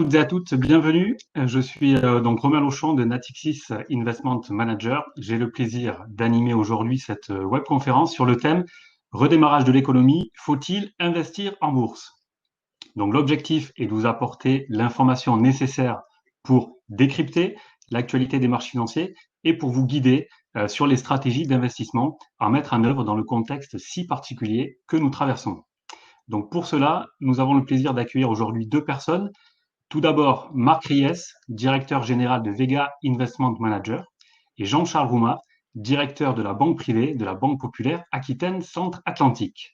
toutes et à toutes, bienvenue. Je suis donc Romain Lauchon de Natixis Investment Manager. J'ai le plaisir d'animer aujourd'hui cette webconférence sur le thème redémarrage de l'économie, faut-il investir en bourse? Donc l'objectif est de vous apporter l'information nécessaire pour décrypter l'actualité des marchés financiers et pour vous guider sur les stratégies d'investissement à mettre en œuvre dans le contexte si particulier que nous traversons. Donc pour cela, nous avons le plaisir d'accueillir aujourd'hui deux personnes. Tout d'abord, Marc Ries, directeur général de Vega Investment Manager, et Jean-Charles Roumat, directeur de la banque privée de la Banque populaire Aquitaine Centre-Atlantique.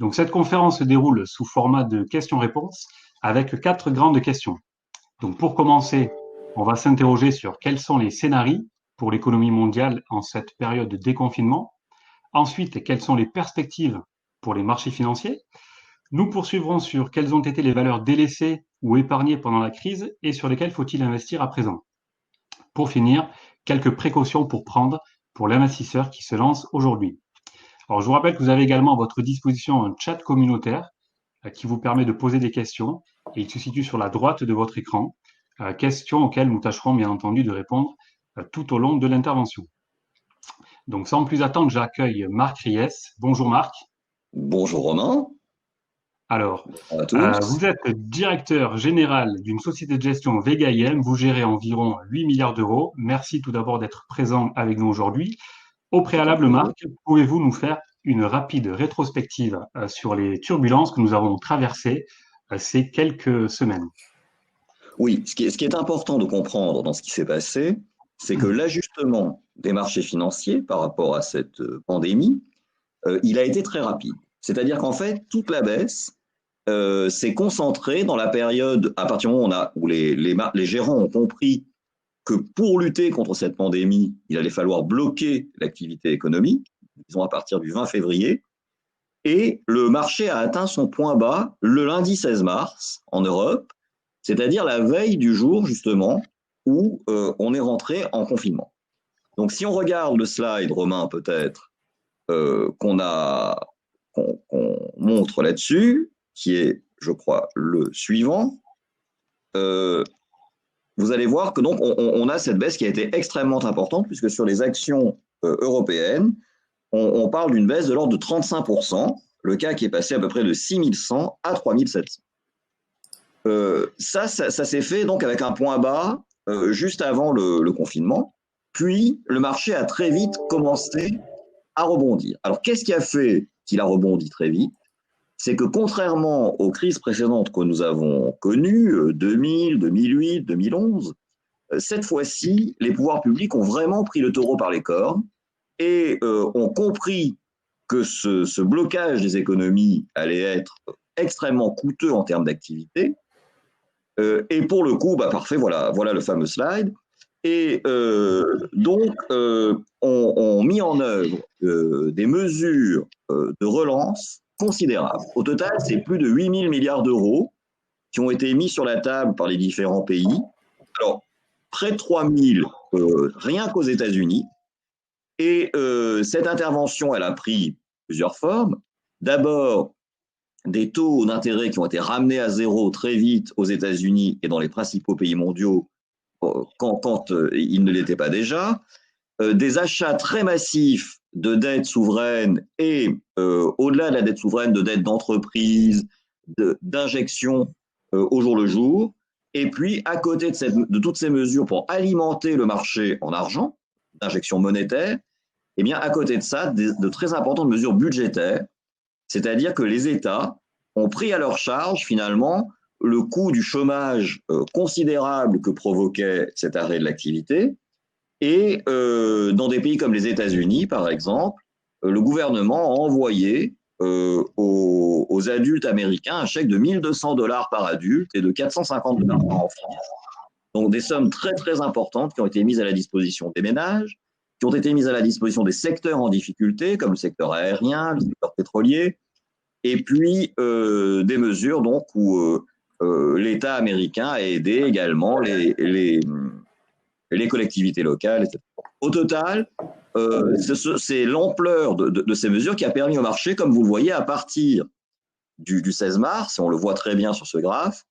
Donc cette conférence se déroule sous format de questions-réponses avec 4 grandes questions. Donc pour commencer, on va s'interroger sur quels sont les scénarios pour l'économie mondiale en cette période de déconfinement. Ensuite, quelles sont les perspectives pour les marchés financiers. Nous poursuivrons sur quelles ont été les valeurs délaissées ou épargnées pendant la crise et sur lesquelles faut-il investir à présent. Pour finir, quelques précautions pour prendre pour l'investisseur qui se lance aujourd'hui. Alors, je vous rappelle que vous avez également à votre disposition un chat communautaire qui vous permet de poser des questions et il se situe sur la droite de votre écran. Questions auxquelles nous tâcherons bien entendu de répondre tout au long de l'intervention. Donc, sans plus attendre, j'accueille Marc Ries. Bonjour Marc. Bonjour Romain. Alors, Bonjour à tous. vous êtes directeur général d'une société de gestion Vega IM, vous gérez environ 8 milliards d'euros. Merci tout d'abord d'être présent avec nous aujourd'hui. Au C'est un préalable, plaisir. Marc, pouvez-vous nous faire une rapide rétrospective sur les turbulences que nous avons traversées ces quelques semaines? Oui, ce qui est important de comprendre dans ce qui s'est passé, c'est que l'ajustement des marchés financiers par rapport à cette pandémie, il a été très rapide. C'est-à-dire qu'en fait, toute la baisse s'est concentrée dans la période, à partir du moment où les gérants ont compris que pour lutter contre cette pandémie, il allait falloir bloquer l'activité économique, disons à partir du 20 février, et le marché a atteint son point bas le lundi 16 mars en Europe, c'est-à-dire la veille du jour justement où on est rentré en confinement. Donc si on regarde le slide, Romain, peut-être, qu'on montre là-dessus, qui est, je crois, le suivant, vous allez voir que donc on a cette baisse qui a été extrêmement importante, puisque sur les actions européennes, on parle d'une baisse de l'ordre de 35%, le CAC qui est passé à peu près de 6100 à 3700. Ça s'est fait donc avec un point bas juste avant le confinement, puis le marché a très vite commencé à rebondir. Alors qu'est-ce qui a fait qu'il a rebondi très vite? C'est que contrairement aux crises précédentes que nous avons connues, 2000, 2008, 2011, cette fois-ci, les pouvoirs publics ont vraiment pris le taureau par les cornes et ont compris que ce blocage des économies allait être extrêmement coûteux en termes d'activité. Et pour le coup, parfait, voilà le fameux slide. Et donc, ont mis en œuvre des mesures de relance considérables. Au total, c'est plus de 8 000 milliards d'euros qui ont été mis sur la table par les différents pays. Alors, près de 3 000 rien qu'aux États-Unis. Et cette intervention, elle a pris plusieurs formes. D'abord, des taux d'intérêt qui ont été ramenés à zéro très vite aux États-Unis et dans les principaux pays mondiaux quand ils ne l'étaient pas déjà. Des achats très massifs de dettes souveraines et, au-delà de la dette souveraine, de dettes d'entreprise, d'injections au jour le jour. Et puis, à côté de toutes ces mesures pour alimenter le marché en argent, d'injection monétaire, eh bien, à côté de ça, de très importantes mesures budgétaires, c'est-à-dire que les États ont pris à leur charge, finalement, le coût du chômage considérable que provoquait cet arrêt de l'activité. Et dans des pays comme les États-Unis, par exemple, le gouvernement a envoyé aux adultes américains un chèque de 1 200 $ par adulte et de 450 $ par enfant. Donc des sommes très très importantes qui ont été mises à la disposition des ménages, qui ont été mises à la disposition des secteurs en difficulté, comme le secteur aérien, le secteur pétrolier, et puis des mesures donc où l'État américain a aidé également les collectivités locales, etc. Au total, c'est l'ampleur de ces mesures qui a permis au marché, comme vous le voyez, à partir du 16 mars, et on le voit très bien sur ce graphe,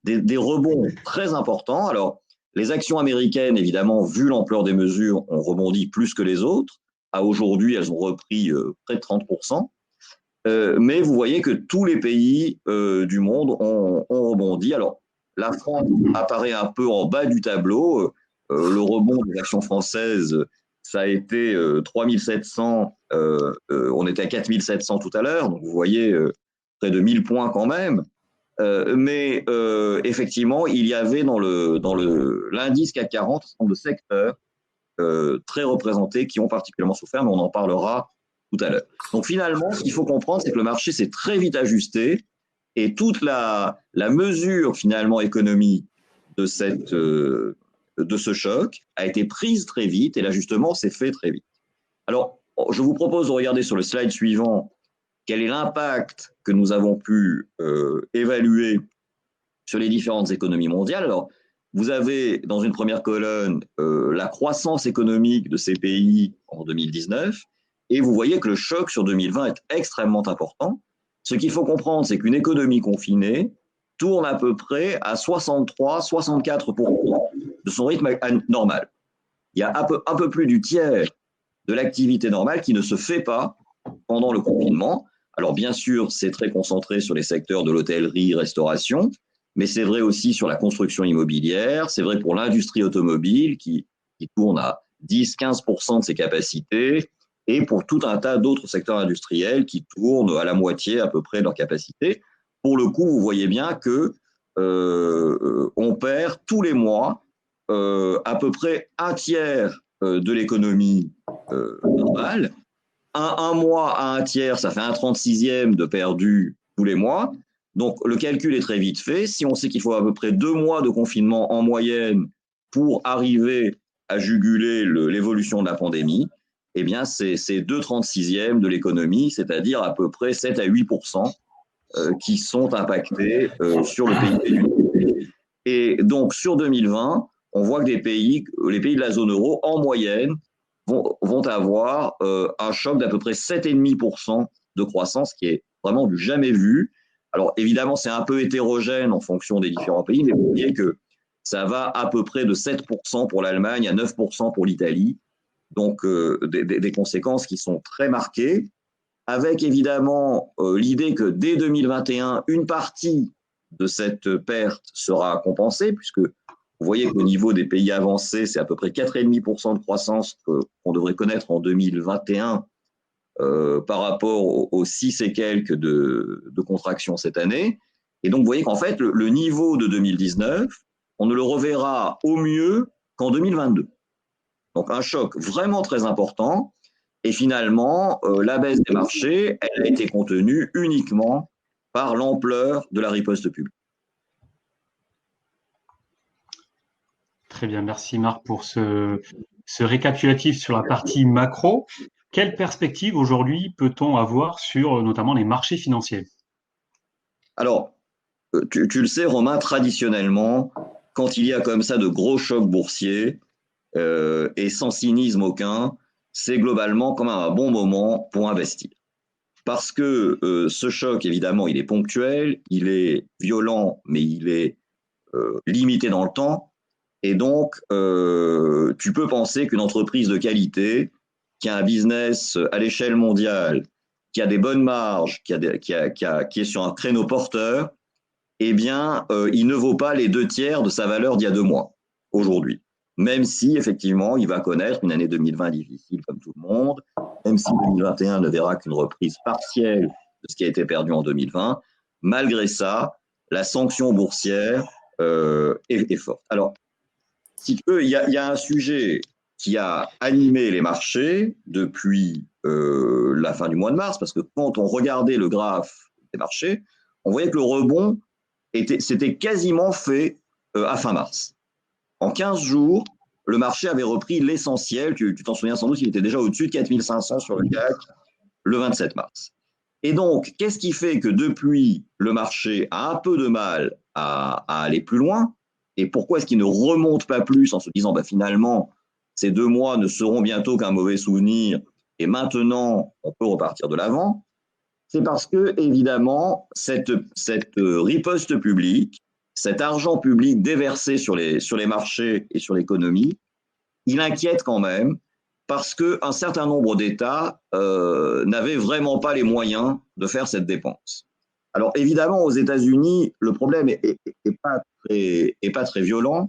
des rebonds très importants. Alors, les actions américaines, évidemment, vu l'ampleur des mesures, ont rebondi plus que les autres. À aujourd'hui, elles ont repris près de 30%. Mais vous voyez que tous les pays du monde ont rebondi. Alors, la France apparaît un peu en bas du tableau. Le rebond des actions françaises, ça a été 3700, on était à 4700 tout à l'heure, donc vous voyez près de 1000 points quand même. Mais effectivement, il y avait dans l'indice CAC 40 un certain nombre de secteurs très représentés qui ont particulièrement souffert, mais on en parlera tout à l'heure. Donc finalement, ce qu'il faut comprendre, c'est que le marché s'est très vite ajusté et toute la mesure finalement économique de ce choc a été prise très vite et l'ajustement s'est fait très vite. Alors, je vous propose de regarder sur le slide suivant quel est l'impact que nous avons pu évaluer sur les différentes économies mondiales. Alors, vous avez dans une première colonne la croissance économique de ces pays en 2019 et vous voyez que le choc sur 2020 est extrêmement important. Ce qu'il faut comprendre, c'est qu'une économie confinée tourne à peu près à 63-64% de son rythme normal. Il y a un peu plus du tiers de l'activité normale qui ne se fait pas pendant le confinement. Alors bien sûr, c'est très concentré sur les secteurs de l'hôtellerie, restauration, mais c'est vrai aussi sur la construction immobilière, c'est vrai pour l'industrie automobile qui tourne à 10-15% de ses capacités, et pour tout un tas d'autres secteurs industriels qui tournent à la moitié à peu près de leur capacité. Pour le coup, vous voyez bien que on perd tous les mois à peu près un tiers de l'économie normale. Un mois à un tiers, ça fait un 36e de perdu tous les mois. Donc, le calcul est très vite fait. Si on sait qu'il faut à peu près 2 mois de confinement en moyenne pour arriver à juguler l'évolution de la pandémie, eh bien, c'est 2 36e de l'économie, c'est-à-dire à peu près 7 à 8% qui sont impactés sur le PIB. Et donc, sur 2020, on voit que les pays de la zone euro, en moyenne, vont avoir un choc d'à peu près 7,5% de croissance, qui est vraiment du jamais vu. Alors, évidemment, c'est un peu hétérogène en fonction des différents pays, mais vous voyez que ça va à peu près de 7% pour l'Allemagne à 9% pour l'Italie. Donc, des conséquences qui sont très marquées, avec évidemment l'idée que dès 2021, une partie de cette perte sera compensée, puisque vous voyez qu'au niveau des pays avancés, c'est à peu près 4,5% de croissance qu'on devrait connaître en 2021 par rapport aux 6 et quelques de contraction cette année. Et donc, vous voyez qu'en fait, le niveau de 2019, on ne le reverra au mieux qu'en 2022. Donc, un choc vraiment très important. Et finalement, la baisse des marchés, elle a été contenue uniquement par l'ampleur de la riposte publique. Très bien, merci Marc pour ce récapitulatif sur la partie macro. Quelle perspective aujourd'hui peut-on avoir sur notamment les marchés financiers? Alors, tu le sais, Romain, traditionnellement, quand il y a comme ça de gros chocs boursiers, et sans cynisme aucun, c'est globalement quand même un bon moment pour investir. Parce que ce choc, évidemment, il est ponctuel, il est violent, mais il est limité dans le temps. Et donc, tu peux penser qu'une entreprise de qualité, qui a un business à l'échelle mondiale, qui a des bonnes marges, qui est sur un créneau porteur, eh bien, il ne vaut pas les 2 tiers de sa valeur d'il y a 2 mois, aujourd'hui. Même si, effectivement, il va connaître une année 2020 difficile comme tout le monde, même si 2021 ne verra qu'une reprise partielle de ce qui a été perdu en 2020, malgré ça, la sanction boursière est forte. Alors, si tu veux, il y a un sujet qui a animé les marchés depuis la fin du mois de mars, parce que quand on regardait le graphe des marchés, on voyait que le rebond s'était quasiment fait à fin mars. En 15 jours, le marché avait repris l'essentiel. Tu t'en souviens sans doute, il était déjà au-dessus de 4500 sur le CAC le 27 mars. Et donc, qu'est-ce qui fait que depuis, le marché a un peu de mal à aller plus loin? Et pourquoi est-ce qu'il ne remonte pas plus en se disant, finalement, ces 2 mois ne seront bientôt qu'un mauvais souvenir et maintenant, on peut repartir de l'avant? C'est parce que, évidemment, cette riposte publique cet argent public déversé sur les marchés et sur l'économie, il inquiète quand même parce qu'un certain nombre d'États n'avaient vraiment pas les moyens de faire cette dépense. Alors évidemment, aux États-Unis, le problème est pas très violent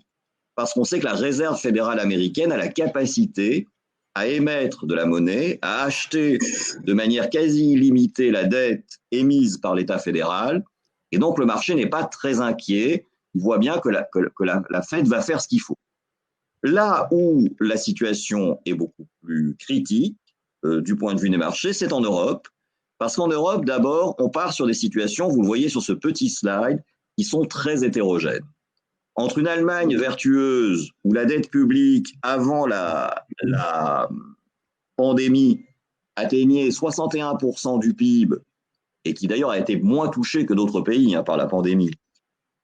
parce qu'on sait que la Réserve fédérale américaine a la capacité à émettre de la monnaie, à acheter de manière quasi illimitée la dette émise par l'État fédéral, et donc le marché n'est pas très inquiet. Il voit bien que la Fed va faire ce qu'il faut. Là où la situation est beaucoup plus critique du point de vue des marchés, c'est en Europe. Parce qu'en Europe, d'abord, on part sur des situations, vous le voyez sur ce petit slide, qui sont très hétérogènes. Entre une Allemagne vertueuse, où la dette publique, avant la pandémie, atteignait 61% du PIB, et qui d'ailleurs a été moins touchée que d'autres pays par la pandémie,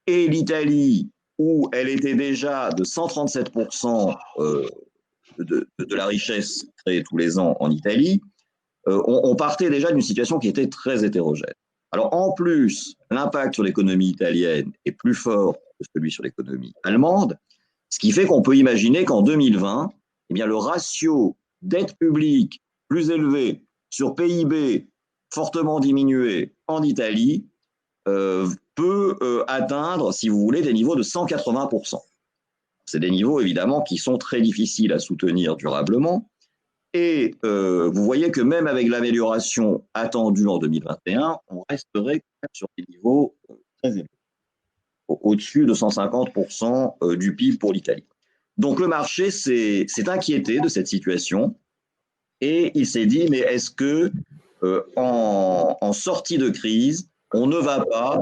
et l'Italie, où elle était déjà de 137% de la richesse créée tous les ans en Italie, on partait déjà d'une situation qui était très hétérogène. Alors en plus, l'impact sur l'économie italienne est plus fort que celui sur l'économie allemande, ce qui fait qu'on peut imaginer qu'en 2020, eh bien, le ratio dette publique plus élevé sur PIB fortement diminué en Italie peut atteindre, si vous voulez, des niveaux de 180%. C'est des niveaux, évidemment, qui sont très difficiles à soutenir durablement. Et vous voyez que même avec l'amélioration attendue en 2021, on resterait sur des niveaux très élevés, au-dessus de 150% du PIB pour l'Italie. Donc le marché s'est inquiété de cette situation et il s'est dit, mais est-ce que en sortie de crise, on ne va pas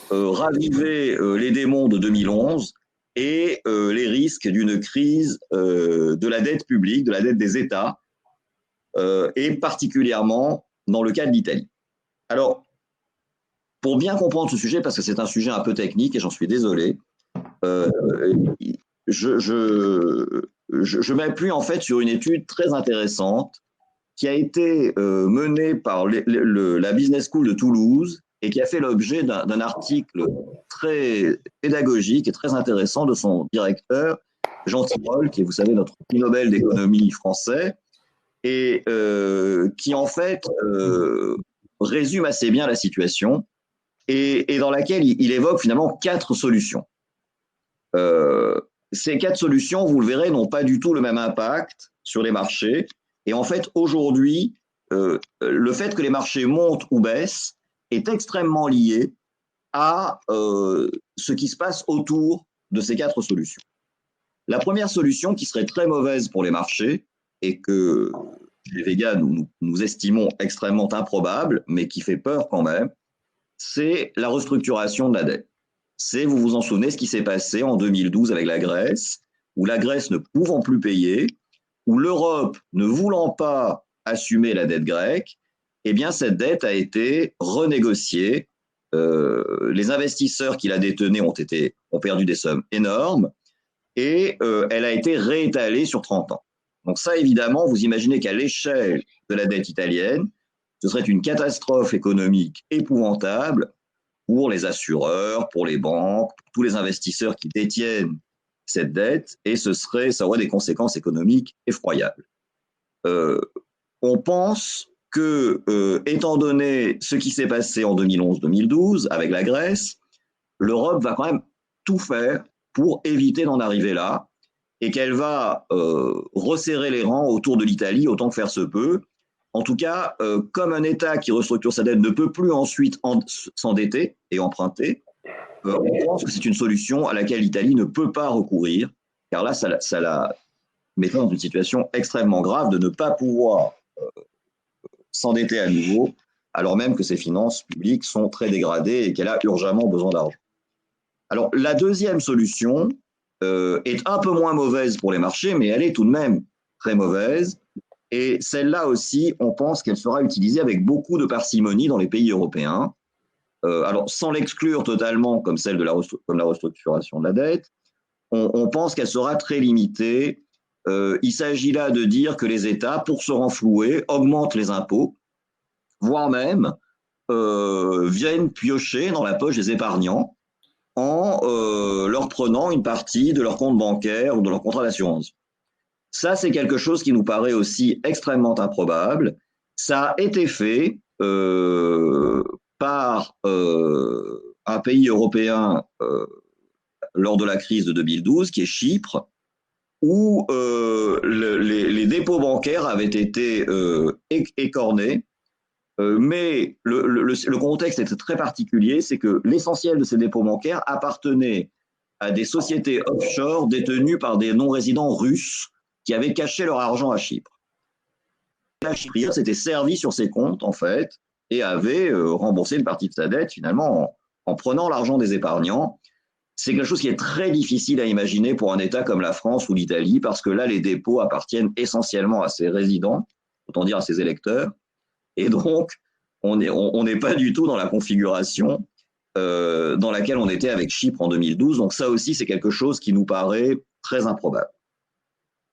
raviver les démons de 2011 et les risques d'une crise de la dette publique, de la dette des États, et particulièrement dans le cas de l'Italie. Alors, pour bien comprendre ce sujet, parce que c'est un sujet un peu technique et j'en suis désolé, je m'appuie en fait sur une étude très intéressante qui a été menée par la Business School de Toulouse et qui a fait l'objet d'un article très pédagogique et très intéressant de son directeur, Jean Tirole, qui est, vous savez, notre prix Nobel d'économie français, et qui en fait résume assez bien la situation et dans laquelle il évoque finalement 4 solutions. Ces 4 solutions, vous le verrez, n'ont pas du tout le même impact sur les marchés. Et en fait, aujourd'hui, le fait que les marchés montent ou baissent est extrêmement lié à ce qui se passe autour de ces 4 solutions. La première solution, qui serait très mauvaise pour les marchés et que les Vega nous estimons extrêmement improbable, mais qui fait peur quand même, c'est la restructuration de la dette. C'est, vous vous en souvenez, ce qui s'est passé en 2012 avec la Grèce, où la Grèce ne pouvant plus payer, où l'Europe ne voulant pas assumer la dette grecque, eh bien cette dette a été renégociée. Les investisseurs qui la détenaient ont perdu des sommes énormes et elle a été réétalée sur 30 ans. Donc ça, évidemment, vous imaginez qu'à l'échelle de la dette italienne, ce serait une catastrophe économique épouvantable pour les assureurs, pour les banques, pour tous les investisseurs qui détiennent cette dette, et ça aurait des conséquences économiques effroyables. On pense que, étant donné ce qui s'est passé en 2011-2012 avec la Grèce, l'Europe va quand même tout faire pour éviter d'en arriver là, et qu'elle va resserrer les rangs autour de l'Italie autant que faire se peut. En tout cas, comme un État qui restructure sa dette ne peut plus ensuite s'endetter et emprunter, on pense que c'est une solution à laquelle l'Italie ne peut pas recourir, car là, ça la mettrait dans une situation extrêmement grave de ne pas pouvoir s'endetter à nouveau, alors même que ses finances publiques sont très dégradées et qu'elle a urgemment besoin d'argent. Alors, la deuxième solution est un peu moins mauvaise pour les marchés, mais elle est tout de même très mauvaise. Et celle-là aussi, on pense qu'elle sera utilisée avec beaucoup de parcimonie dans les pays européens. Alors, sans l'exclure totalement comme celle de la restructuration de la dette, on pense qu'elle sera très limitée. Il s'agit là de dire que les États, pour se renflouer, augmentent les impôts, voire même viennent piocher dans la poche des épargnants en leur prenant une partie de leur compte bancaire ou de leur contrat d'assurance. Ça, c'est quelque chose qui nous paraît aussi extrêmement improbable. Ça a été fait par un pays européen lors de la crise de 2012, qui est Chypre, où les dépôts bancaires avaient été écornés. Mais le contexte était très particulier, c'est que l'essentiel de ces dépôts bancaires appartenait à des sociétés offshore détenues par des non-résidents russes qui avaient caché leur argent à Chypre. La Chypriote s'était servie sur ses comptes, en fait, et avait remboursé une partie de sa dette, finalement, en prenant l'argent des épargnants. C'est quelque chose qui est très difficile à imaginer pour un État comme la France ou l'Italie, parce que là, les dépôts appartiennent essentiellement à ses résidents, autant dire à ses électeurs, et donc, on n'est pas du tout dans la configuration dans laquelle on était avec Chypre en 2012. Donc ça aussi, c'est quelque chose qui nous paraît très improbable.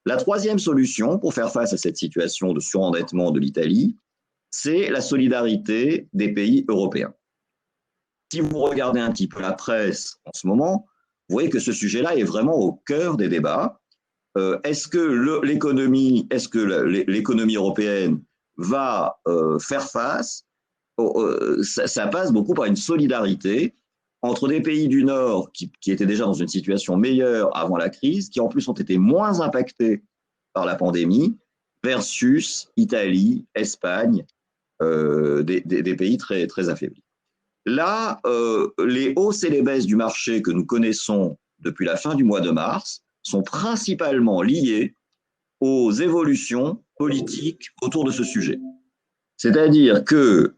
La troisième solution pour faire face à cette situation de surendettement de l'Italie, c'est la solidarité des pays européens. Si vous regardez un petit peu la presse en ce moment, vous voyez que ce sujet-là est vraiment au cœur des débats. Est-ce que l'économie européenne va faire face? Ça passe beaucoup par une solidarité entre des pays du Nord qui étaient déjà dans une situation meilleure avant la crise, qui en plus ont été moins impactés par la pandémie, versus Italie, Espagne, des pays très, très affaiblis. Là, les hausses et les baisses du marché que nous connaissons depuis la fin du mois de mars sont principalement liées aux évolutions politiques autour de ce sujet. C'est-à-dire que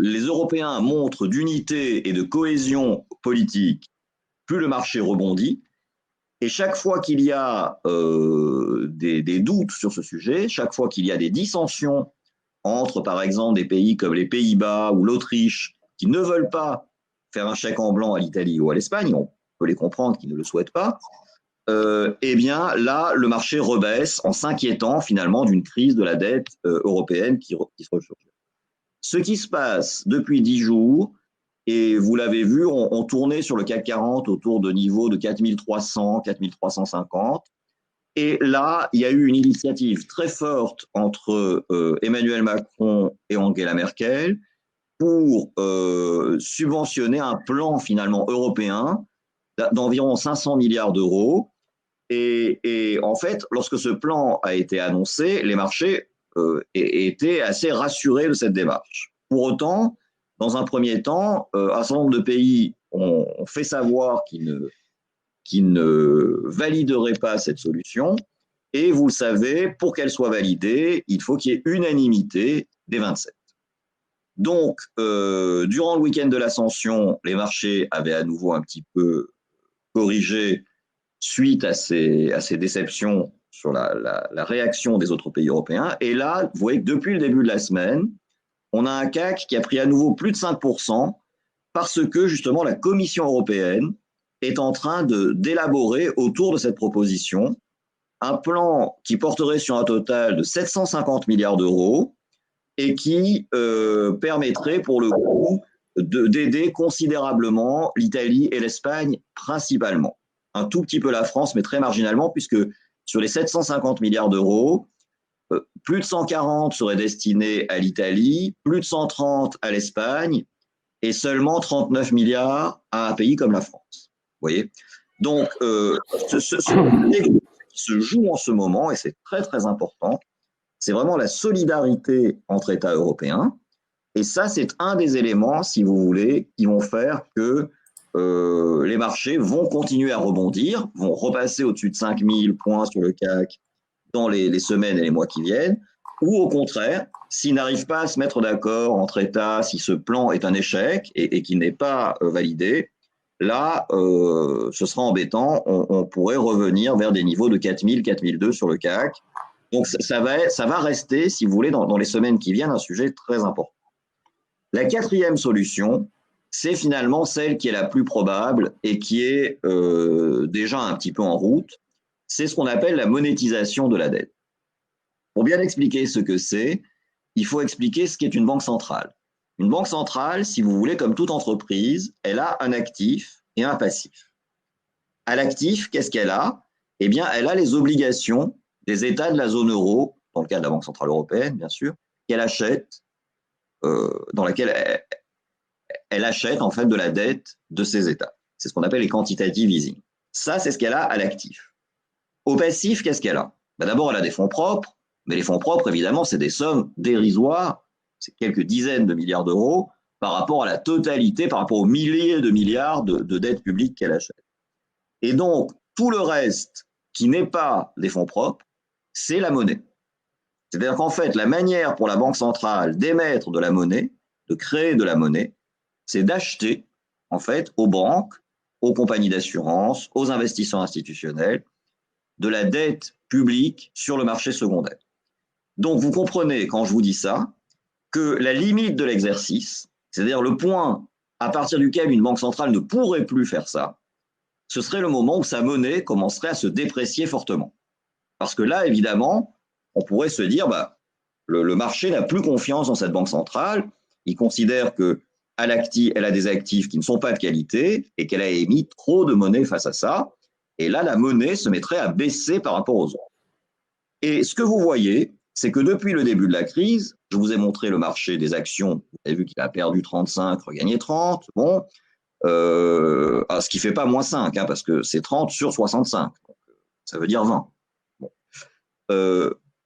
les Européens montrent d'unité et de cohésion politique, plus le marché rebondit. Et chaque fois qu'il y a des doutes sur ce sujet, chaque fois qu'il y a des dissensions entre, par exemple, des pays comme les Pays-Bas ou l'Autriche, qui ne veulent pas faire un chèque en blanc à l'Italie ou à l'Espagne, on peut les comprendre qui ne le souhaitent pas, eh bien là, le marché rebaisse en s'inquiétant finalement d'une crise de la dette européenne qui se resurgit. Ce qui se passe depuis 10 jours, et vous l'avez vu, on tournait sur le CAC 40 autour de niveaux de 4300, 4350. Et là, il y a eu une initiative très forte entre Emmanuel Macron et Angela Merkel pour subventionner un plan finalement européen d'environ 500 milliards d'euros. Et en fait, lorsque ce plan a été annoncé, les marchés étaient assez rassurés de cette démarche. Pour autant, dans un premier temps, un certain nombre de pays ont fait savoir qu'ils ne valideraient pas cette solution. Et vous le savez, pour qu'elle soit validée, il faut qu'il y ait unanimité des 27. Donc, durant le week-end de l'Ascension, les marchés avaient à nouveau un petit peu corrigé suite à ces déceptions sur la réaction des autres pays européens. Et là, vous voyez que depuis le début de la semaine, on a un CAC qui a pris à nouveau plus de 5% parce que justement la Commission européenne est en train d'élaborer autour de cette proposition un plan qui porterait sur un total de 750 milliards d'euros et qui permettrait pour le coup d'aider considérablement l'Italie et l'Espagne principalement. Un tout petit peu la France, mais très marginalement, puisque sur les 750 milliards d'euros, plus de 140 seraient destinés à l'Italie, plus de 130 à l'Espagne et seulement 39 milliards à un pays comme la France. Vous voyez? Donc, ce qui se joue en ce moment, et c'est très très important, c'est vraiment la solidarité entre États européens. Et ça, c'est un des éléments, si vous voulez, qui vont faire que les marchés vont continuer à rebondir, vont repasser au-dessus de 5000 points sur le CAC dans les semaines et les mois qui viennent, ou au contraire, s'ils n'arrivent pas à se mettre d'accord entre États, si ce plan est un échec et qu'il n'est pas validé, là, ce sera embêtant, on pourrait revenir vers des niveaux de 4000, 4002 sur le CAC. Donc ça va rester, si vous voulez, dans les semaines qui viennent, un sujet très important. La quatrième solution, c'est finalement celle qui est la plus probable et qui est déjà un petit peu en route, c'est ce qu'on appelle la monétisation de la dette. Pour bien expliquer ce que c'est, il faut expliquer ce qu'est une banque centrale. Une banque centrale, si vous voulez, comme toute entreprise, elle a un actif et un passif. À l'actif, qu'est-ce qu'elle a? Eh bien, elle a les obligations des États de la zone euro, dans le cas de la Banque centrale européenne, bien sûr, qu'elle achète, dans laquelle elle achète en fait de la dette de ces États. C'est ce qu'on appelle les quantitative easing. Ça, c'est ce qu'elle a à l'actif. Au passif, qu'est-ce qu'elle a? D'abord, elle a des fonds propres, mais les fonds propres, évidemment, c'est des sommes dérisoires, c'est quelques dizaines de milliards d'euros par rapport à la totalité, par rapport aux milliers de milliards de dettes publiques qu'elle achète. Et donc, tout le reste qui n'est pas des fonds propres, c'est la monnaie. C'est-à-dire qu'en fait, la manière pour la Banque centrale d'émettre de la monnaie, de créer de la monnaie, c'est d'acheter, en fait, aux banques, aux compagnies d'assurance, aux investisseurs institutionnels, de la dette publique sur le marché secondaire. Donc, vous comprenez, quand je vous dis ça, que la limite de l'exercice, c'est-à-dire le point à partir duquel une banque centrale ne pourrait plus faire ça, ce serait le moment où sa monnaie commencerait à se déprécier fortement. Parce que là, évidemment, on pourrait se dire, le marché n'a plus confiance dans cette banque centrale, il considère qu'à l'actif, elle a des actifs qui ne sont pas de qualité et qu'elle a émis trop de monnaie face à ça, et là, la monnaie se mettrait à baisser par rapport aux autres. Et ce que vous voyez, c'est que depuis le début de la crise, je vous ai montré le marché des actions, vous avez vu qu'il a perdu 35, regagné 30, bon, ce qui ne fait pas moins 5, hein, parce que c'est 30 sur 65, donc, ça veut dire 20. Bon.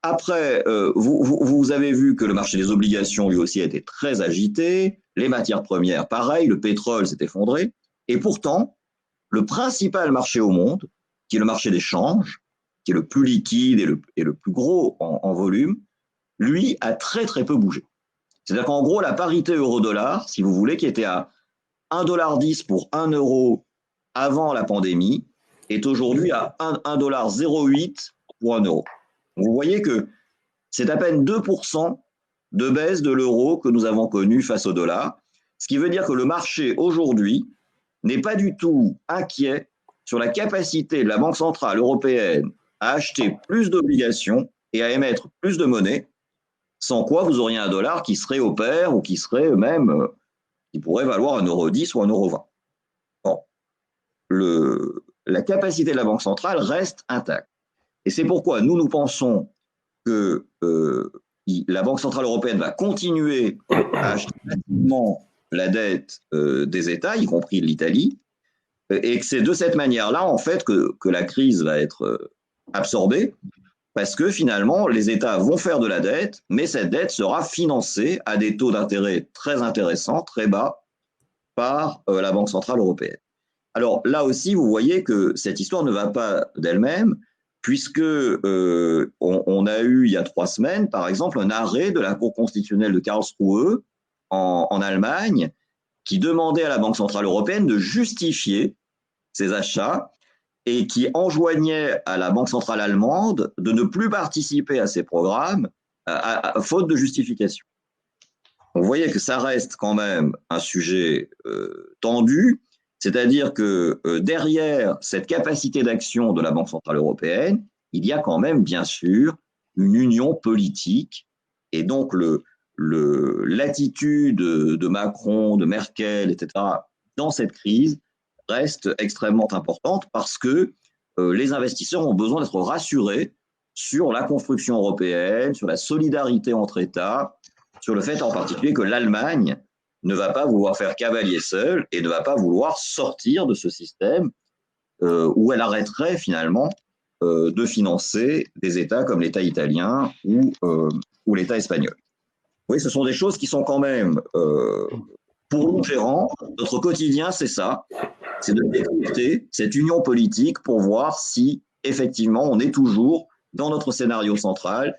Après, vous avez vu que le marché des obligations, lui aussi, a été très agité, les matières premières, pareil, le pétrole s'est effondré, et pourtant, le principal marché au monde, qui est le marché des changes, qui est le plus liquide et le plus gros en volume, lui a très très peu bougé. C'est-à-dire qu'en gros, la parité euro-dollar, si vous voulez, qui était à 1,10 $ pour 1 euro avant la pandémie, est aujourd'hui à 1,08 $ pour 1 euro. Vous voyez que c'est à peine 2% de baisse de l'euro que nous avons connu face au dollar, ce qui veut dire que le marché aujourd'hui n'est pas du tout inquiet sur la capacité de la Banque centrale européenne à acheter plus d'obligations et à émettre plus de monnaie, sans quoi vous auriez un dollar qui serait au pair ou qui serait même, qui pourrait valoir 1,10 € ou 1,20 €. Bon, la capacité de la Banque centrale reste intacte. Et c'est pourquoi nous pensons que la Banque centrale européenne va continuer à acheter massivement la dette des États, y compris l'Italie, et que c'est de cette manière-là, en fait, que la crise va être absorbée, parce que finalement, les États vont faire de la dette, mais cette dette sera financée à des taux d'intérêt très intéressants, très bas, par la Banque centrale européenne. Alors là aussi, vous voyez que cette histoire ne va pas d'elle-même, puisque on a eu il y a 3 semaines, par exemple, un arrêt de la Cour constitutionnelle de Karlsruhe en Allemagne, qui demandait à la Banque centrale européenne de justifier ses achats et qui enjoignait à la Banque centrale allemande de ne plus participer à ces programmes faute de justification. Vous voyez que ça reste quand même un sujet tendu, c'est-à-dire que derrière cette capacité d'action de la Banque centrale européenne, il y a quand même, bien sûr, une union politique, et donc l'attitude de Macron, de Merkel, etc., dans cette crise reste extrêmement importante parce que les investisseurs ont besoin d'être rassurés sur la construction européenne, sur la solidarité entre États, sur le fait en particulier que l'Allemagne ne va pas vouloir faire cavalier seul et ne va pas vouloir sortir de ce système où elle arrêterait finalement de financer des États comme l'État italien ou l'État espagnol. Oui, ce sont des choses qui sont quand même, pour nous gérants, notre quotidien, c'est ça, c'est de décrypter cette union politique pour voir si effectivement on est toujours dans notre scénario central,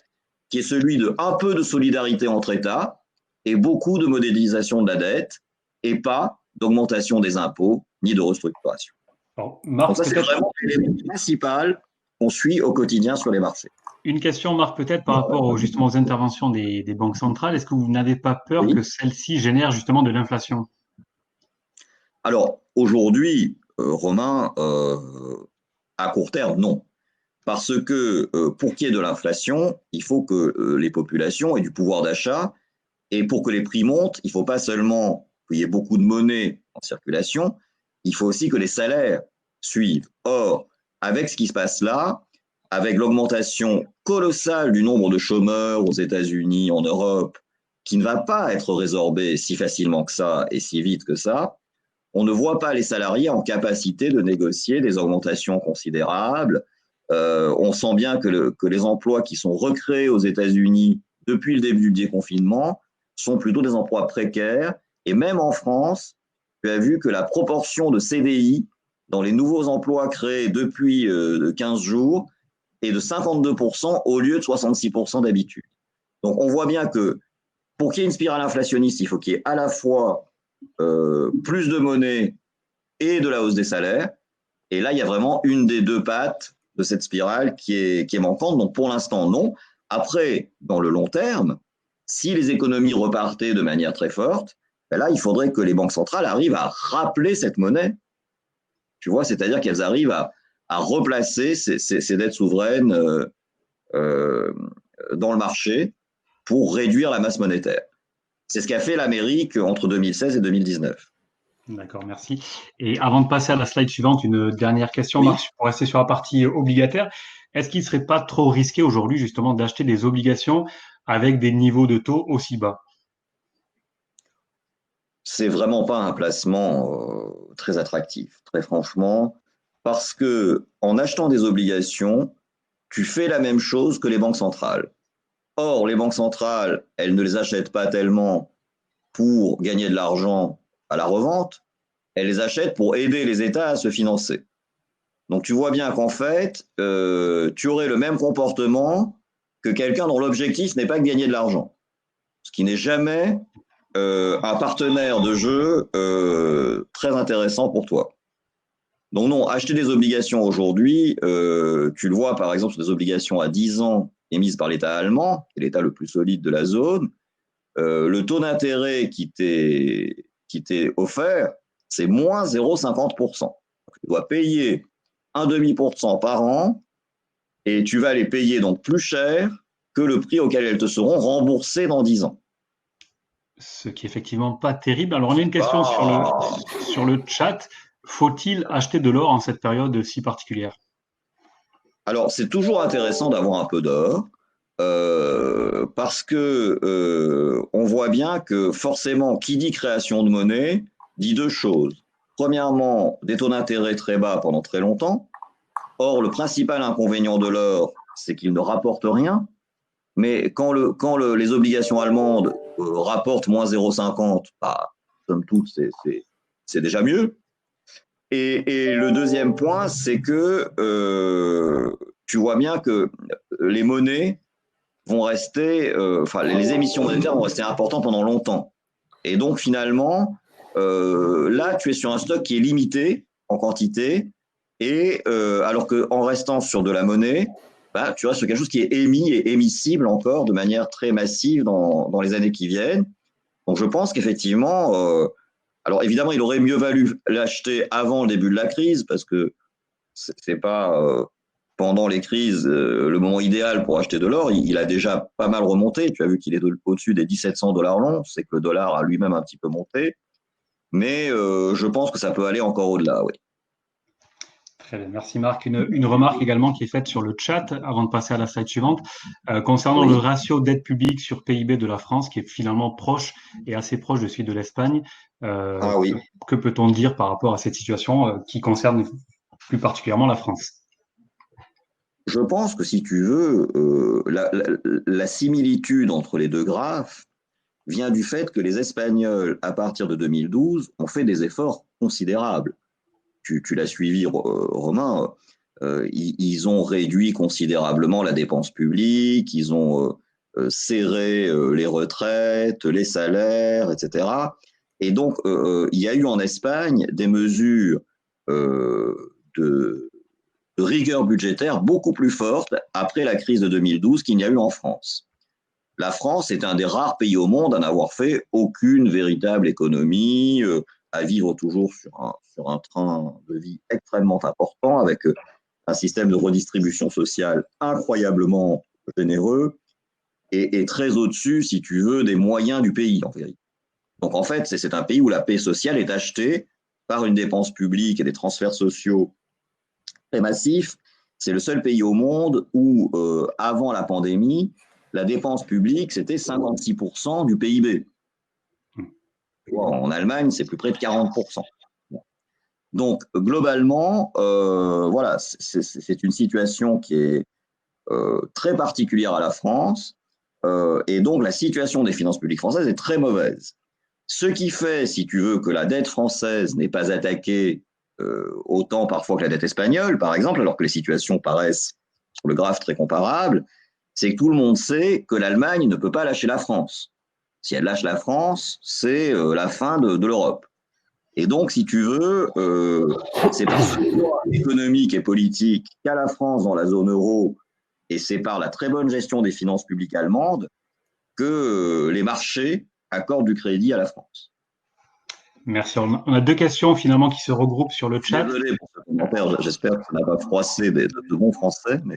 qui est celui de un peu de solidarité entre États et beaucoup de modélisation de la dette et pas d'augmentation des impôts ni de restructuration. Alors, Donc ça, c'est vraiment l'élément principal qu'on suit au quotidien sur les marchés. une question, Marc, peut-être par rapport justement aux interventions des banques centrales. Est-ce que vous n'avez pas peur que celles-ci génèrent justement de l'inflation? Alors, aujourd'hui, Romain, à court terme, non. Parce que pour qu'il y ait de l'inflation, il faut que les populations aient du pouvoir d'achat. Et pour que les prix montent, il ne faut pas seulement qu'il y ait beaucoup de monnaie en circulation, il faut aussi que les salaires suivent. Or, avec ce qui se passe là, avec l'augmentation colossale du nombre de chômeurs aux États-Unis, en Europe, qui ne va pas être résorbée si facilement que ça et si vite que ça, on ne voit pas les salariés en capacité de négocier des augmentations considérables. On sent bien que les emplois qui sont recréés aux États-Unis depuis le début du déconfinement sont plutôt des emplois précaires. Et même en France, tu as vu que la proportion de CDI dans les nouveaux emplois créés depuis 15 jours est de 52% au lieu de 66% d'habitude. Donc on voit bien que pour qu'il y ait une spirale inflationniste, il faut qu'il y ait à la fois plus de monnaie et de la hausse des salaires. Et là, il y a vraiment une des deux pattes de cette spirale qui est manquante. Donc pour l'instant, non. Après, dans le long terme, si les économies repartaient de manière très forte, ben là, il faudrait que les banques centrales arrivent à rappeler cette monnaie. Tu vois, c'est-à-dire qu'elles arrivent à replacer ces dettes souveraines euh, dans le marché pour réduire la masse monétaire. C'est ce qu'a fait l'Amérique entre 2016 et 2019. D'accord, merci. Et avant de passer à la slide suivante, une dernière question, Oui, Marc, pour rester sur la partie obligataire. Est-ce qu'il ne serait pas trop risqué aujourd'hui, justement, d'acheter des obligations avec des niveaux de taux aussi bas? c'est vraiment pas un placement très attractif, très franchement, parce que en achetant des obligations, tu fais la même chose que les banques centrales. Or, les banques centrales, elles ne les achètent pas tellement pour gagner de l'argent à la revente, elles les achètent pour aider les États à se financer. Donc tu vois bien qu'en fait, tu aurais le même comportement que quelqu'un dont l'objectif n'est pas de gagner de l'argent, ce qui n'est jamais un partenaire de jeu très intéressant pour toi. Donc non, acheter des obligations aujourd'hui, tu le vois par exemple sur des obligations à 10 ans émises par l'État allemand, qui est l'État le plus solide de la zone, le taux d'intérêt qui t'est offert, c'est moins 0,50%. Tu dois payer 1,5% par an et tu vas les payer donc plus cher que le prix auquel elles te seront remboursées dans 10 ans. Ce qui est effectivement pas terrible. Alors, on a une question Ah. sur le chat. Faut-il acheter de l'or en cette période si particulière? Alors, c'est toujours intéressant d'avoir un peu d'or parce que on voit bien que forcément, qui dit création de monnaie dit deux choses. Premièrement, des taux d'intérêt très bas pendant très longtemps. Or, le principal inconvénient de l'or, c'est qu'il ne rapporte rien. Mais les obligations allemandes rapportent moins 0,50, bah, somme toute, c'est déjà mieux. Et le deuxième point, c'est que tu vois bien que les monnaies vont rester, enfin les émissions monétaires vont rester importantes pendant longtemps. Et donc finalement, là, tu es sur un stock qui est limité en quantité, et alors qu'en restant sur de la monnaie, bah, tu restes sur quelque chose qui est émis et émissible encore de manière très massive dans les années qui viennent. Donc je pense qu'effectivement, alors évidemment, il aurait mieux valu l'acheter avant le début de la crise, parce que c'est pas pendant les crises le moment idéal pour acheter de l'or. Il a déjà pas mal remonté. Tu as vu qu'il est au-dessus des 1700 dollars l'once, c'est que le dollar a lui-même un petit peu monté. Mais je pense que ça peut aller encore au-delà, oui. Très bien, merci Marc. Une remarque également qui est faite sur le chat avant de passer à la slide suivante, concernant le Oui. ratio dette publique sur PIB de la France, qui est finalement proche et assez proche de celui de l'Espagne. Ah oui. Que peut-on dire par rapport à cette situation qui concerne plus particulièrement la France? Je pense que si tu veux, la similitude entre les deux graphes vient du fait que les Espagnols, à partir de 2012, ont fait des efforts considérables. Tu l'as suivi, Romain. Ils ont réduit considérablement la dépense publique, ils ont serré les retraites, les salaires, etc. Et donc, il y a eu en Espagne des mesures de rigueur budgétaire beaucoup plus forte après la crise de 2012 qu'il n'y a eu en France. La France est un des rares pays au monde à n'avoir fait aucune véritable économie, à vivre toujours sur un train de vie extrêmement important, avec un système de redistribution sociale incroyablement généreux et très au-dessus, si tu veux, des moyens du pays, en vérité. Donc, en fait, c'est un pays où la paix sociale est achetée par une dépense publique et des transferts sociaux très massifs. C'est le seul pays au monde où, avant la pandémie, la dépense publique, c'était 56% du PIB. En Allemagne, c'est plus près de 40%. Donc, globalement, voilà, c'est une situation qui est très particulière à la France. Et donc, la situation des finances publiques françaises est très mauvaise. Ce qui fait, si tu veux, que la dette française n'est pas attaquée autant parfois que la dette espagnole, par exemple, alors que les situations paraissent sur le graphe très comparables, c'est que tout le monde sait que l'Allemagne ne peut pas lâcher la France. Si elle lâche la France, c'est la fin de l'Europe. Et donc, si tu veux, c'est par ce choix économique et politique qu'a la France dans la zone euro, et c'est par la très bonne gestion des finances publiques allemandes que les marchés accordent du crédit à la France. Merci. On a deux questions finalement qui se regroupent sur le chat. Désolé pour ce commentaire, j'espère que ça n'a pas froissé de bons français. Mais...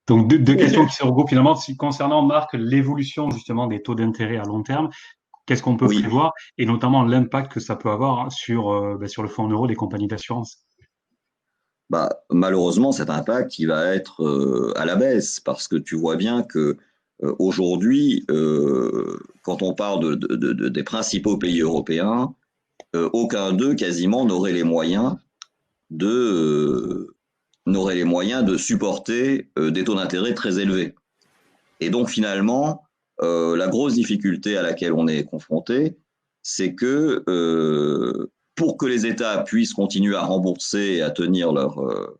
Donc, deux questions qui se regroupent finalement concernant, Marc, l'évolution justement des taux d'intérêt à long terme. Qu'est-ce qu'on peut prévoir et notamment l'impact que ça peut avoir sur le fonds en euros des compagnies d'assurance? Malheureusement, cet impact, il va être à la baisse parce que tu vois bien que aujourd'hui, quand on parle des principaux pays européens, aucun d'eux quasiment n'aurait les moyens de supporter des taux d'intérêt très élevés. Et donc finalement, la grosse difficulté à laquelle on est confronté, c'est que pour que les États puissent continuer à rembourser et à tenir leurs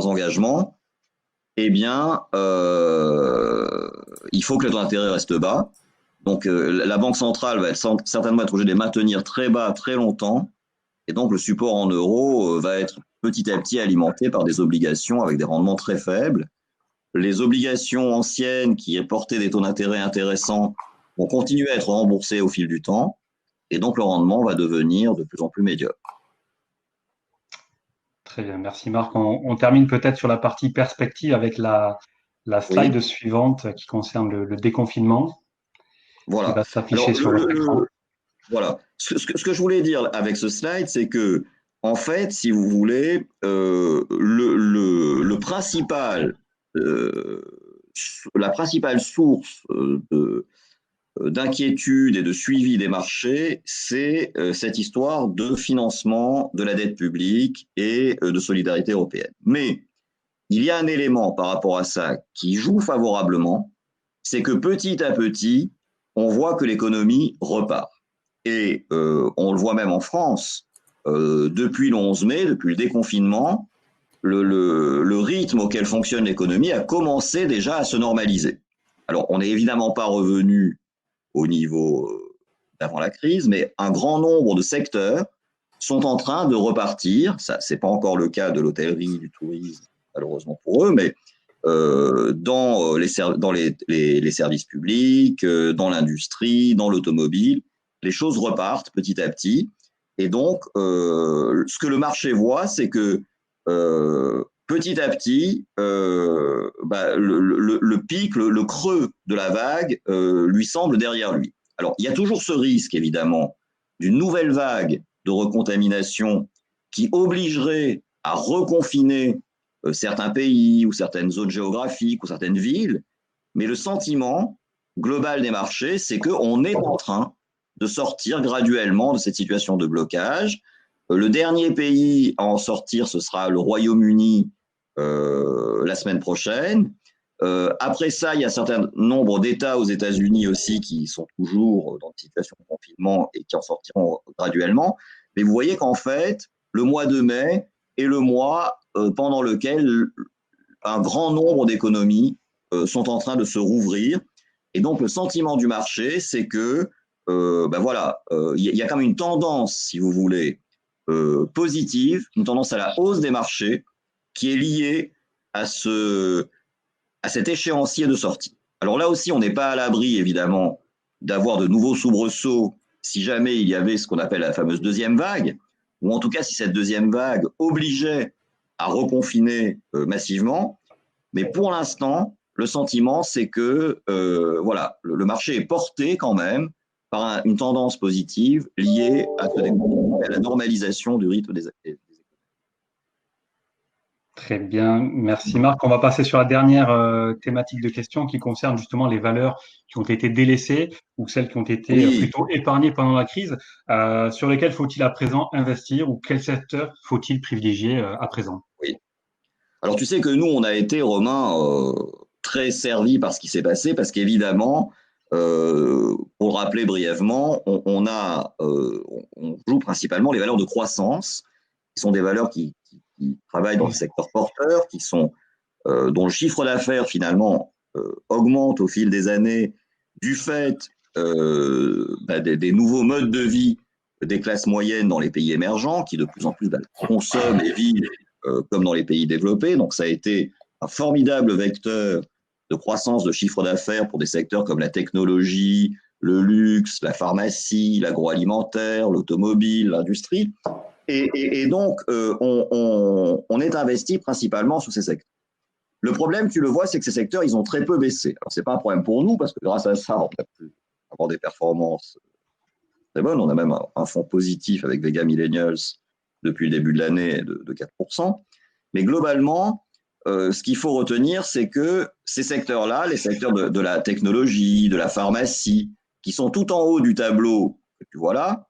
engagements, eh bien, il faut que le taux d'intérêt reste bas. Donc, la Banque centrale va certainement être obligée de les maintenir très bas très longtemps. Et donc, le support en euros va être petit à petit alimenté par des obligations avec des rendements très faibles. Les obligations anciennes qui portaient des taux d'intérêt intéressants vont continuer à être remboursées au fil du temps. Et donc, le rendement va devenir de plus en plus médiocre. Très bien, merci Marc. On termine peut-être sur la partie perspective avec la slide suivante qui concerne le déconfinement. Voilà. Qui va s'afficher sur votre écran. Voilà. Ce que je voulais dire avec ce slide, c'est que, en fait, si vous voulez, la principale source d'inquiétude et de suivi des marchés, c'est cette histoire de financement de la dette publique et de solidarité européenne. Mais il y a un élément par rapport à ça qui joue favorablement, c'est que petit à petit, on voit que l'économie repart. Et on le voit même en France, depuis le 11 mai, depuis le déconfinement, le rythme auquel fonctionne l'économie a commencé déjà à se normaliser. Alors, on n'est évidemment pas revenu au niveau d'avant la crise, mais un grand nombre de secteurs sont en train de repartir. Ça, c'est pas encore le cas de l'hôtellerie, du tourisme, malheureusement pour eux, mais dans les services publics, dans l'industrie, dans l'automobile, les choses repartent petit à petit. Et donc, ce que le marché voit, c'est que petit à petit, le pic, le creux de la vague lui semble derrière lui. Alors, il y a toujours ce risque, évidemment, d'une nouvelle vague de recontamination qui obligerait à reconfiner certains pays ou certaines zones géographiques ou certaines villes, mais le sentiment global des marchés, c'est qu'on est en train de sortir graduellement de cette situation de blocage. Le dernier pays à en sortir, ce sera le Royaume-Uni la semaine prochaine. Après ça, il y a un certain nombre d'États aux États-Unis aussi qui sont toujours dans une situation de confinement et qui en sortiront graduellement. Mais vous voyez qu'en fait, le mois de mai est le mois pendant lequel un grand nombre d'économies sont en train de se rouvrir. Et donc, le sentiment du marché, c'est que, y a quand même une tendance, si vous voulez, positive, une tendance à la hausse des marchés qui est liée à cet échéancier de sortie. Alors là aussi, on n'est pas à l'abri, évidemment, d'avoir de nouveaux soubresauts si jamais il y avait ce qu'on appelle la fameuse deuxième vague. ou en tout cas si cette deuxième vague obligeait à reconfiner massivement. Mais pour l'instant, le sentiment, c'est que voilà, le marché est porté quand même par une tendance positive liée à la normalisation du rythme des activités. Très bien, merci Marc. On va passer sur la dernière thématique de question qui concerne justement les valeurs qui ont été délaissées ou celles qui ont été Oui, plutôt épargnées pendant la crise, sur lesquelles faut-il à présent investir ou quel secteur faut-il privilégier à présent? oui. Alors tu sais que nous, on a été, Romain, très servis par ce qui s'est passé, parce qu'évidemment, pour le rappeler brièvement, on joue principalement les valeurs de croissance, qui sont des valeurs qui travaillent dans le secteur porteur, dont le chiffre d'affaires finalement augmente au fil des années du fait des nouveaux modes de vie des classes moyennes dans les pays émergents, qui de plus en plus consomment et vivent comme dans les pays développés. Donc ça a été un formidable vecteur de croissance de chiffre d'affaires pour des secteurs comme la technologie, le luxe, la pharmacie, l'agroalimentaire, l'automobile, l'industrie. Et donc, on est investi principalement sur ces secteurs. Le problème, tu le vois, c'est que ces secteurs, ils ont très peu baissé. Alors, ce n'est pas un problème pour nous, parce que grâce à ça, on a pu avoir des performances très bonnes. On a même un fonds positif avec Vega Millennials depuis le début de l'année de 4%. Mais globalement, ce qu'il faut retenir, c'est que ces secteurs-là, les secteurs de la technologie, de la pharmacie, qui sont tout en haut du tableau que tu vois là,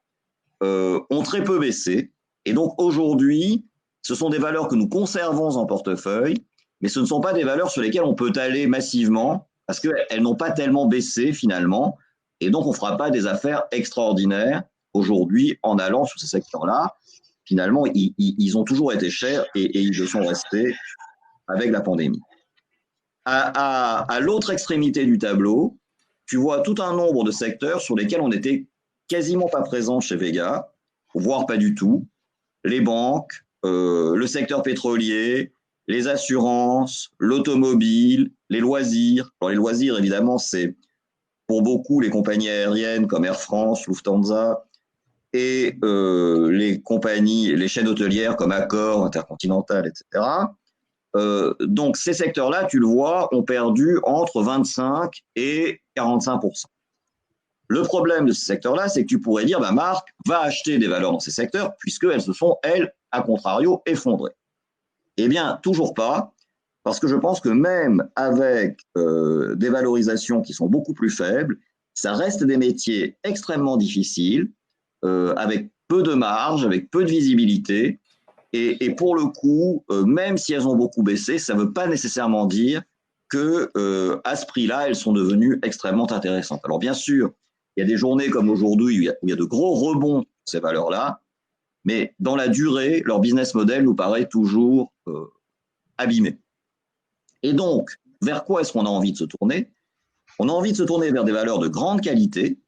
ont très peu baissé. Et donc aujourd'hui, ce sont des valeurs que nous conservons en portefeuille, mais ce ne sont pas des valeurs sur lesquelles on peut aller massivement, parce qu'elles n'ont pas tellement baissé finalement. Et donc, on ne fera pas des affaires extraordinaires aujourd'hui en allant sur ces secteurs-là. Finalement, ils ont toujours été chers et ils le sont restés avec la pandémie. À l'autre extrémité du tableau, tu vois tout un nombre de secteurs sur lesquels on n'était quasiment pas présent chez Vega, voire pas du tout. Les banques, le secteur pétrolier, les assurances, l'automobile, les loisirs. Alors les loisirs, évidemment, c'est pour beaucoup les compagnies aériennes comme Air France, Lufthansa, et les compagnies, les chaînes hôtelières comme Accor, Intercontinental, etc. Donc ces secteurs-là, tu le vois, ont perdu entre 25 et 45%. Le problème de ces secteurs-là, c'est que tu pourrais dire, bah, Marc va acheter des valeurs dans ces secteurs, puisqu'elles se sont, elles, à contrario, effondrées. Eh bien, toujours pas, parce que je pense que même avec des valorisations qui sont beaucoup plus faibles, ça reste des métiers extrêmement difficiles, avec peu de marge, avec peu de visibilité. Et pour le coup, même si elles ont beaucoup baissé, ça ne veut pas nécessairement dire que à ce prix-là, elles sont devenues extrêmement intéressantes. Alors bien sûr, il y a des journées comme aujourd'hui où il y a de gros rebonds sur ces valeurs-là, mais dans la durée, leur business model nous paraît toujours abîmé. Et donc, vers quoi est-ce qu'on a envie de se tourner? On a envie de se tourner vers des valeurs de grande qualité,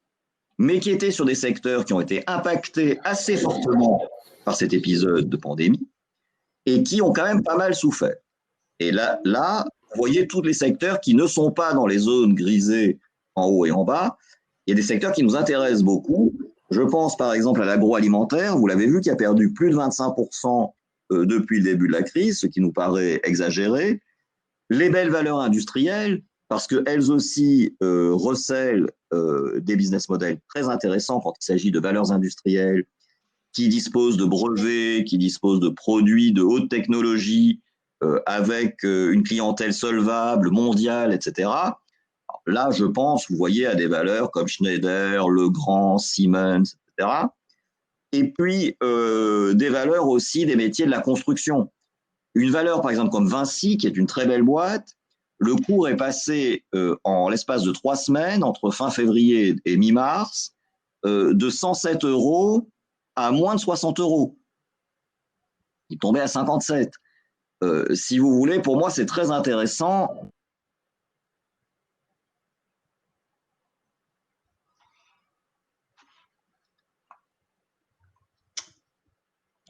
mais qui étaient sur des secteurs qui ont été impactés assez fortement par cet épisode de pandémie et qui ont quand même pas mal souffert. Et là, vous voyez tous les secteurs qui ne sont pas dans les zones grisées en haut et en bas. Il y a des secteurs qui nous intéressent beaucoup. Je pense par exemple à l'agroalimentaire. Vous l'avez vu, qui a perdu plus de 25% depuis le début de la crise, ce qui nous paraît exagéré. Les belles valeurs industrielles, parce qu'elles aussi recèlent des business models très intéressants quand il s'agit de valeurs industrielles qui disposent de brevets, qui disposent de produits de haute technologie, avec une clientèle solvable, mondiale, etc. Alors là, je pense, vous voyez, à des valeurs comme Schneider, Legrand, Siemens, etc. Et puis, des valeurs aussi des métiers de la construction. Une valeur, par exemple, comme Vinci, qui est une très belle boîte, le cours est passé en l'espace de 3 semaines, entre fin février et mi-mars, de 107 euros à moins de 60 euros. Il tombait à 57. Si vous voulez, pour moi, c'est très intéressant.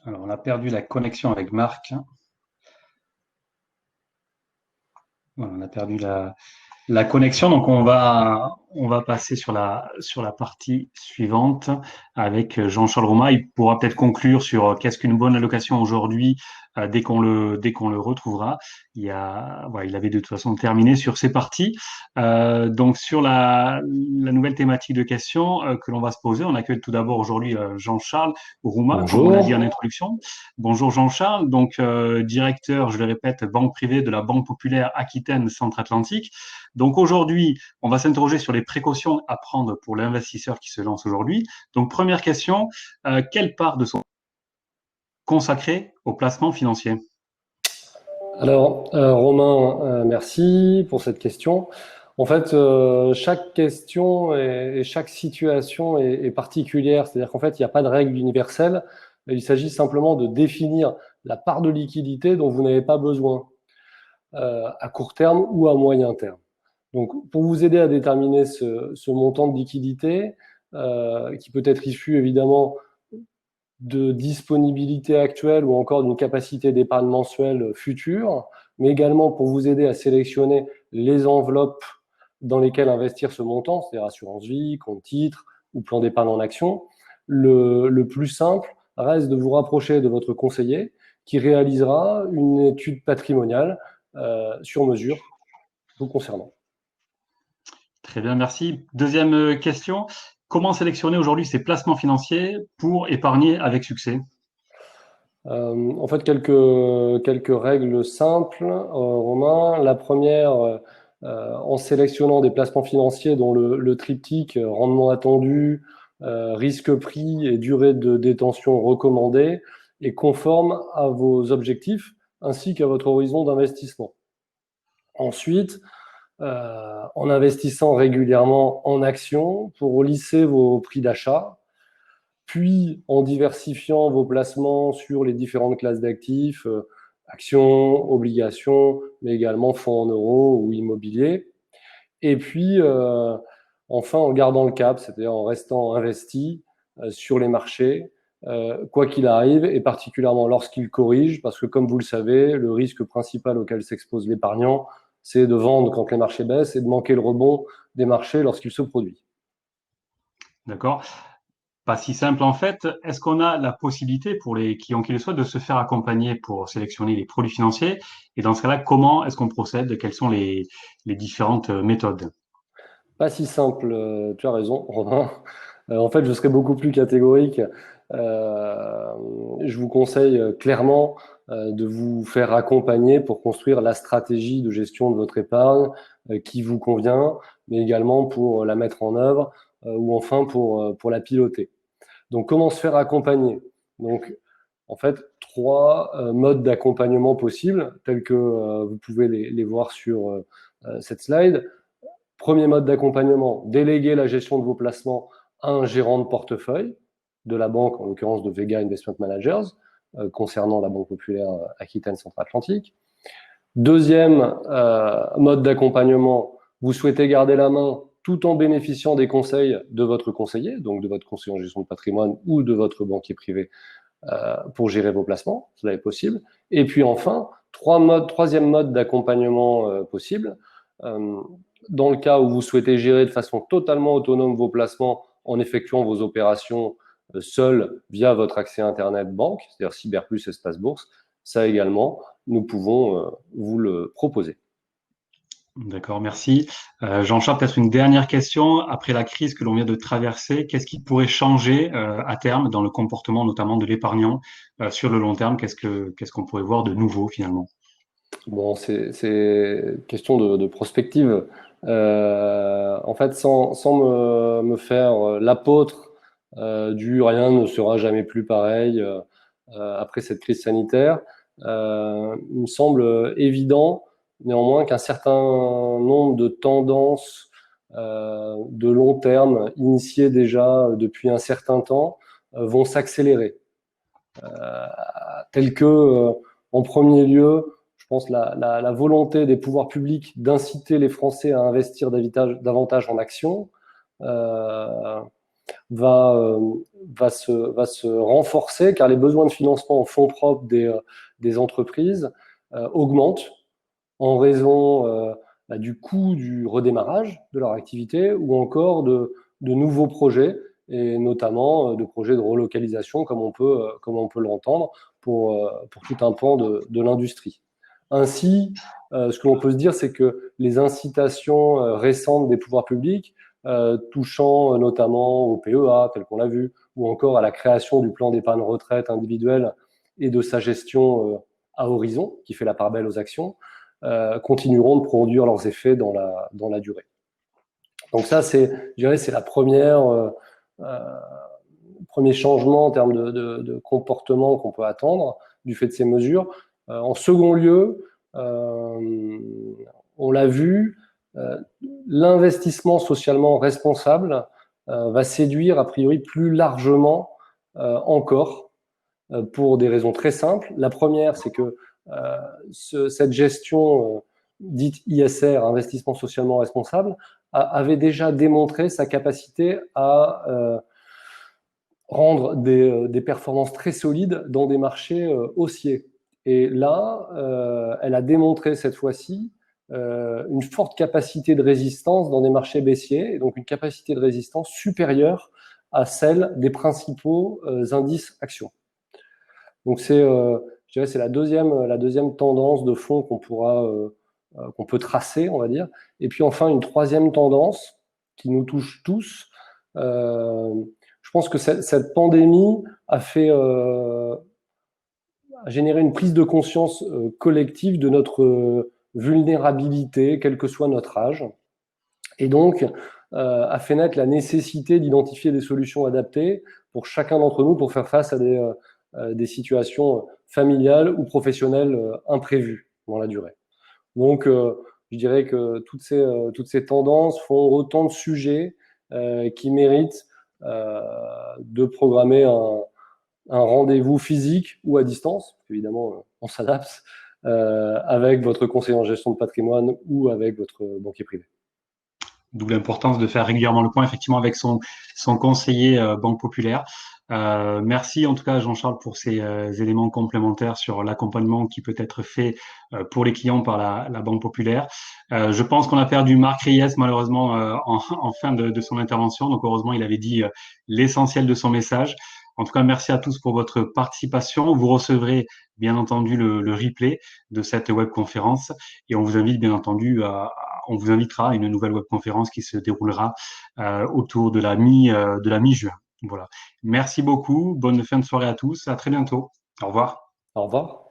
Alors, on a perdu la connexion avec Marc. Voilà, on a perdu la connexion. Donc, on va passer sur la partie suivante avec Jean-Charles Rouma. Il pourra peut-être conclure sur qu'est-ce qu'une bonne allocation aujourd'hui, dès qu'on le retrouvera. Voilà, il avait de toute façon terminé sur ces parties. Donc, sur la nouvelle thématique de questions que l'on va se poser, on accueille tout d'abord aujourd'hui Jean-Charles Rouma, comme on l'a dit en Bonjour. introduction. Bonjour Jean-Charles, donc directeur, je le répète, banque privée de la Banque populaire Aquitaine Centre-Atlantique. Donc aujourd'hui, on va s'interroger sur les précautions à prendre pour l'investisseur qui se lance aujourd'hui. Donc première question, quelle part de son consacrée au placement financier? Alors, Romain, merci pour cette question. En fait, chaque question et chaque situation est particulière. C'est-à-dire qu'en fait, il n'y a pas de règle universelle. Il s'agit simplement de définir la part de liquidité dont vous n'avez pas besoin à court terme ou à moyen terme. Donc, pour vous aider à déterminer ce montant de liquidité, qui peut être issu évidemment de disponibilité actuelle ou encore d'une capacité d'épargne mensuelle future, mais également pour vous aider à sélectionner les enveloppes dans lesquelles investir ce montant, c'est-à-dire assurance vie, compte titre ou plan d'épargne en action. Le plus simple reste de vous rapprocher de votre conseiller qui réalisera une étude patrimoniale sur mesure vous concernant. Très bien, merci. Deuxième question, comment sélectionner aujourd'hui ses placements financiers pour épargner avec succès? En fait, quelques règles simples, Romain. La première, en sélectionnant des placements financiers dont le triptyque rendement attendu, risque-prix et durée de détention recommandée est conforme à vos objectifs ainsi qu'à votre horizon d'investissement. Ensuite, en investissant régulièrement en actions pour lisser vos prix d'achat, puis en diversifiant vos placements sur les différentes classes d'actifs, actions, obligations, mais également fonds en euros ou immobilier. Et puis, enfin, en gardant le cap, c'est-à-dire en restant investi sur les marchés, quoi qu'il arrive, et particulièrement lorsqu'ils corrigent, parce que comme vous le savez, le risque principal auquel s'expose l'épargnant, c'est de vendre quand les marchés baissent et de manquer le rebond des marchés lorsqu'il se produit. D'accord? Pas si simple en fait. Est-ce qu'on a la possibilité pour les clients qui le souhaitent de se faire accompagner pour sélectionner les produits financiers? Et dans ce cas-là, comment est-ce qu'on procède? Quelles sont les différentes méthodes? Pas si simple, tu as raison, Romain. En fait, je serais beaucoup plus catégorique. Euh, je vous conseille clairement de vous faire accompagner pour construire la stratégie de gestion de votre épargne qui vous convient, mais également pour la mettre en œuvre ou enfin pour la piloter. Donc, comment se faire accompagner? Donc, en fait, trois modes d'accompagnement possibles, tels que vous pouvez les voir sur cette slide. Premier mode d'accompagnement, déléguer la gestion de vos placements à un gérant de portefeuille de la banque, en l'occurrence de Vega Investment Managers, concernant la Banque populaire Aquitaine Centre-Atlantique. Deuxième mode d'accompagnement, vous souhaitez garder la main tout en bénéficiant des conseils de votre conseiller, donc de votre conseiller en gestion de patrimoine ou de votre banquier privé pour gérer vos placements, cela est possible. Et puis enfin, troisième mode d'accompagnement possible, euh, dans le cas où vous souhaitez gérer de façon totalement autonome vos placements en effectuant vos opérations seul via votre accès Internet banque, c'est-à-dire Cyberplus Espace Bourse, ça également, nous pouvons vous le proposer. D'accord, merci. Jean-Charles, peut-être une dernière question. Après la crise que l'on vient de traverser, qu'est-ce qui pourrait changer à terme dans le comportement notamment de l'épargnant sur le long terme? Qu'est-ce qu'on pourrait voir de nouveau finalement? Bon, c'est question de prospective. En fait, sans me faire l'apôtre du rien ne sera jamais plus pareil après cette crise sanitaire, il me semble évident néanmoins qu'un certain nombre de tendances de long terme, initiées déjà depuis un certain temps, vont s'accélérer. Telles que, en premier lieu, je pense la volonté des pouvoirs publics d'inciter les Français à investir davantage en actions euh, va, va se renforcer car les besoins de financement en fonds propres des entreprises augmentent en raison du coût du redémarrage de leur activité ou encore de nouveaux projets, et notamment de projets de relocalisation, comme on peut l'entendre, pour tout un pan de l'industrie. Ainsi, ce que l'on peut se dire, c'est que les incitations récentes des pouvoirs publics, touchant notamment au PEA, tel qu'on l'a vu, ou encore à la création du plan d'épargne retraite individuelle et de sa gestion à horizon, qui fait la part belle aux actions, continueront de produire leurs effets dans la durée. Donc ça, je dirais, c'est la premier changement en termes de comportement qu'on peut attendre du fait de ces mesures. En second lieu, on l'a vu, l'investissement socialement responsable va séduire a priori plus largement encore, pour des raisons très simples. La première, c'est que cette gestion dite ISR, investissement socialement responsable, avait déjà démontré sa capacité à rendre des performances très solides dans des marchés haussiers. Et là, elle a démontré cette fois-ci une forte capacité de résistance dans des marchés baissiers, et donc une capacité de résistance supérieure à celle des principaux indices actions. Donc je dirais, c'est la deuxième tendance de fond qu'on peut tracer, on va dire. Et puis enfin, une troisième tendance qui nous touche tous. Je pense que cette pandémie a généré une prise de conscience collective de notre vulnérabilité, quel que soit notre âge, et donc a fait naître la nécessité d'identifier des solutions adaptées pour chacun d'entre nous pour faire face à des situations familiales ou professionnelles imprévues dans la durée. Donc, je dirais que toutes ces tendances font autant de sujets qui méritent de programmer un rendez-vous physique ou à distance, évidemment on s'adapte, avec votre conseiller en gestion de patrimoine ou avec votre banquier privé. D'où l'importance de faire régulièrement le point, effectivement, avec son conseiller Banque Populaire. Merci en tout cas, Jean-Charles, pour ces éléments complémentaires sur l'accompagnement qui peut être fait pour les clients par la Banque Populaire. Je pense qu'on a perdu Marc Ries, malheureusement, en fin de son intervention. Donc, heureusement, il avait dit l'essentiel de son message. En tout cas, merci à tous pour votre participation. Vous recevrez bien entendu le replay de cette webconférence et on vous invite bien entendu on vous invitera à une nouvelle webconférence qui se déroulera autour de la mi-juin. Voilà. Merci beaucoup. Bonne fin de soirée à tous. À très bientôt. Au revoir. Au revoir.